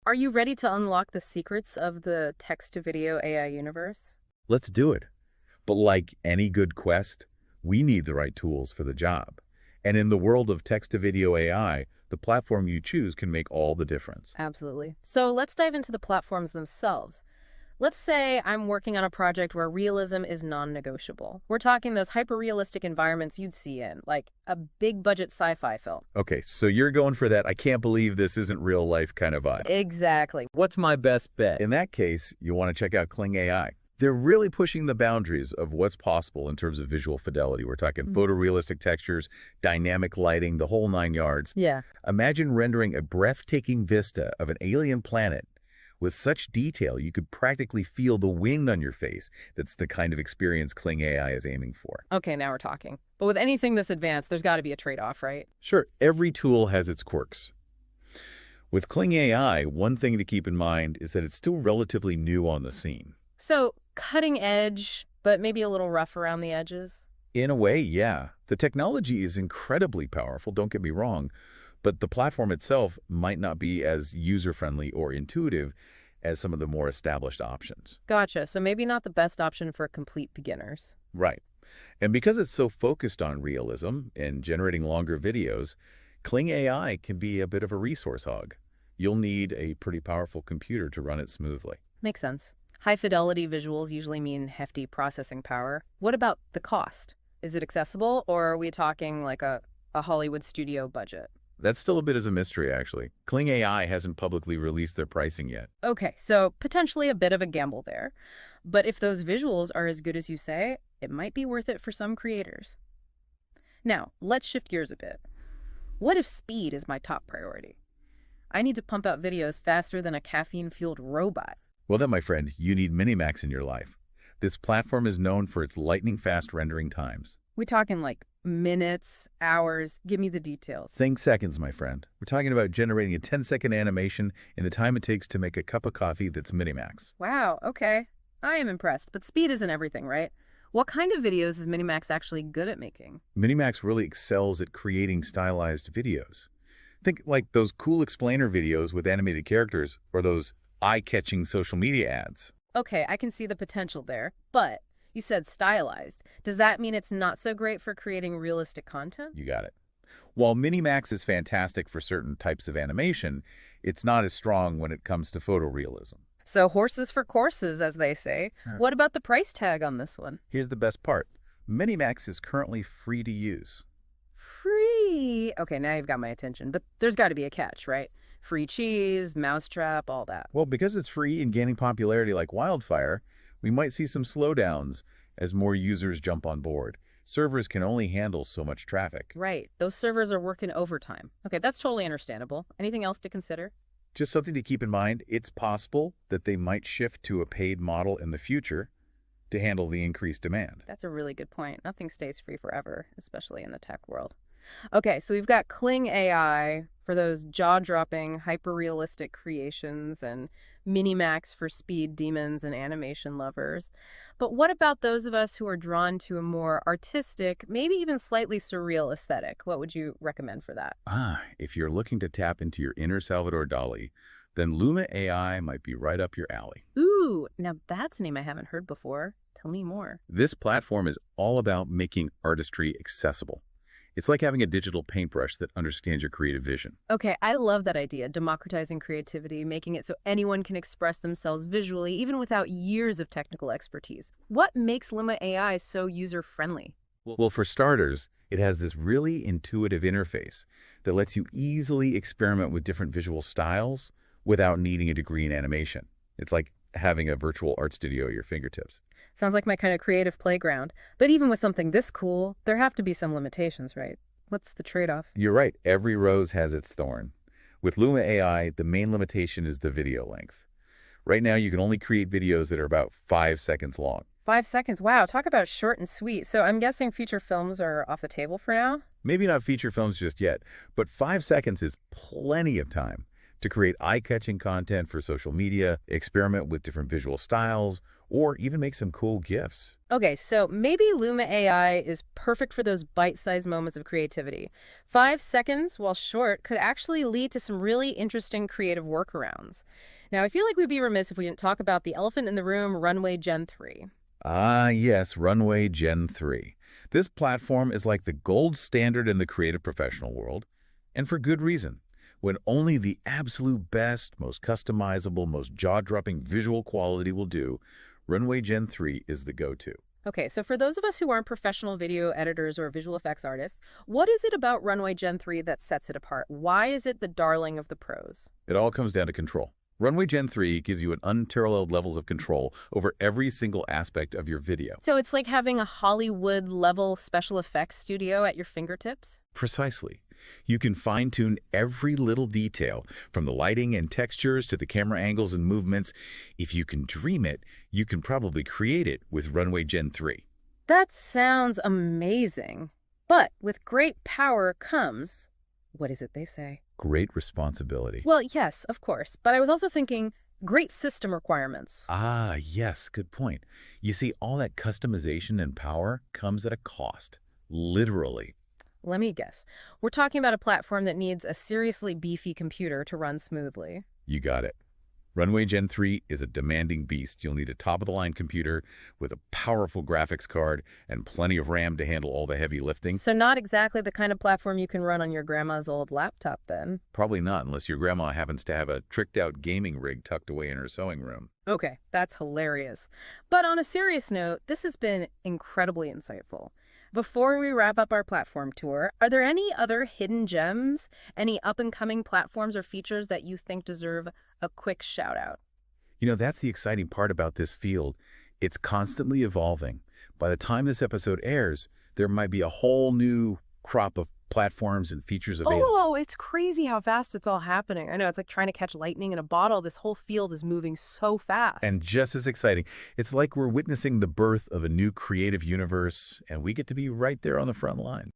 Are you ready to unlock the secrets of the text-to-video AI universe? Let's do it. But like any good quest, we need the right tools for the job. And in the world of text-to-video AI, the platform you choose can make all the difference. Absolutely. So let's dive into the platforms themselves. Let's say I'm working on a project where realism is non-negotiable. We're talking those hyper-realistic environments you'd see in, like, a big-budget sci-fi film. Okay, so you're going for that I can't believe this isn't real life kind of vibe. Exactly. What's my best bet? In that case, you want to check out Kling AI. They're really pushing the boundaries of what's possible in terms of visual fidelity. We're talking photorealistic textures, dynamic lighting, the whole 9 yards. Yeah. Imagine rendering a breathtaking vista of an alien planet with such detail you could practically feel the wind on your face. That's the kind of experience Kling AI is aiming for. Okay, now we're talking. But with anything this advanced, there's got to be a trade-off, right? Sure, every tool has its quirks. With Kling AI, one thing to keep in mind is that it's still relatively new on the scene. So, cutting edge, but maybe a little rough around the edges? In a way, yeah. The technology is incredibly powerful, don't get me wrong, but the platform itself might not be as user-friendly or intuitive as some of the more established options. Gotcha. So maybe not the best option for complete beginners. Right. And because it's so focused on realism and generating longer videos, Kling AI can be a bit of a resource hog. You'll need a pretty powerful computer to run it smoothly. Makes sense. High-fidelity visuals usually mean hefty processing power. What about the cost? Is it accessible, or are we talking like a Hollywood studio budget? That's still a bit of a mystery, actually. Kling AI hasn't publicly released their pricing yet. Okay, so potentially a bit of a gamble there. But if those visuals are as good as you say, it might be worth it for some creators. Now, let's shift gears a bit. What if speed is my top priority? I need to pump out videos faster than a caffeine-fueled robot. Well then, my friend, you need Minimax in your life. This platform is known for its lightning-fast rendering times. We talking like minutes, hours? Give me the details. Think seconds, my friend. We're talking about generating a 10-second animation in the time it takes to make a cup of coffee that's Minimax. Wow, okay. I am impressed, but speed isn't everything, right? What kind of videos is Minimax actually good at making? Minimax really excels at creating stylized videos. Think like those cool explainer videos with animated characters or those eye-catching social media ads. Okay, I can see the potential there, but you said stylized. Does that mean it's not so great for creating realistic content? You got it. While Minimax is fantastic for certain types of animation, it's not as strong when it comes to photorealism. So horses for courses, as they say. What about the price tag on this one? Here's the best part. Minimax is currently free to use. Free? Okay, now you've got my attention, but there's got to be a catch, right? Free cheese, mousetrap, all that. Well, because it's free and gaining popularity like wildfire, we might see some slowdowns as more users jump on board. Servers can only handle so much traffic. Right. Those servers are working overtime. Okay, that's totally understandable. Anything else to consider? Just something to keep in mind, it's possible that they might shift to a paid model in the future to handle the increased demand. That's a really good point. Nothing stays free forever, especially in the tech world. Okay, so we've got Kling AI for those jaw-dropping, hyper-realistic creations and Minimax for speed demons and animation lovers. But what about those of us who are drawn to a more artistic, maybe even slightly surreal aesthetic? What would you recommend for that? If you're looking to tap into your inner Salvador Dali, then Luma AI might be right up your alley. Ooh, now that's a name I haven't heard before. Tell me more. This platform is all about making artistry accessible. It's like having a digital paintbrush that understands your creative vision. Okay, I love that idea, democratizing creativity, making it so anyone can express themselves visually, even without years of technical expertise. What makes Luma AI so user-friendly? Well, for starters, it has this really intuitive interface that lets you easily experiment with different visual styles without needing a degree in animation. It's like having a virtual art studio at your fingertips. Sounds like my kind of creative playground. But even with something this cool, there have to be some limitations, right? What's the trade-off? You're right. Every rose has its thorn. With Luma AI, the main limitation is the video length. Right now, you can only create videos that are about 5 seconds long. 5 seconds. Wow, talk about short and sweet. So I'm guessing feature films are off the table for now? Maybe not feature films just yet, but 5 seconds is plenty of time to create eye-catching content for social media, experiment with different visual styles, or even make some cool GIFs. Okay, so maybe Luma AI is perfect for those bite-sized moments of creativity. 5 seconds, while short, could actually lead to some really interesting creative workarounds. Now, I feel like we'd be remiss if we didn't talk about the elephant in the room, Runway Gen 3. Ah, yes, Runway Gen-3. This platform is like the gold standard in the creative professional world, and for good reason. When only the absolute best, most customizable, most jaw-dropping visual quality will do, Runway Gen-3 is the go-to. Okay, so for those of us who aren't professional video editors or visual effects artists, what is it about Runway Gen 3 that sets it apart? Why is it the darling of the pros? It all comes down to control. Runway Gen-3 gives you an unparalleled levels of control over every single aspect of your video. So it's like having a Hollywood level special effects studio at your fingertips? Precisely. You can fine-tune every little detail, from the lighting and textures to the camera angles and movements. If you can dream it, you can probably create it with Runway Gen-3. That sounds amazing. But with great power comes, what is it they say? Great responsibility. Well, yes, of course. But I was also thinking great system requirements. Ah, yes, good point. You see, all that customization and power comes at a cost. Literally. Let me guess. We're talking about a platform that needs a seriously beefy computer to run smoothly. You got it. Runway Gen-3 is a demanding beast. You'll need a top-of-the-line computer with a powerful graphics card and plenty of RAM to handle all the heavy lifting. So not exactly the kind of platform you can run on your grandma's old laptop then. Probably not unless your grandma happens to have a tricked-out gaming rig tucked away in her sewing room. Okay, that's hilarious. But on a serious note, this has been incredibly insightful. Before we wrap up our platform tour, are there any other hidden gems, any up-and-coming platforms or features that you think deserve a quick shout out? You know, that's the exciting part about this field. It's constantly evolving. By the time this episode airs, there might be a whole new crop of platforms and features available. Oh, it's crazy how fast it's all happening. I know, it's like trying to catch lightning in a bottle. This whole field is moving so fast. And just as exciting, it's like we're witnessing the birth of a new creative universe, and we get to be right there on the front line.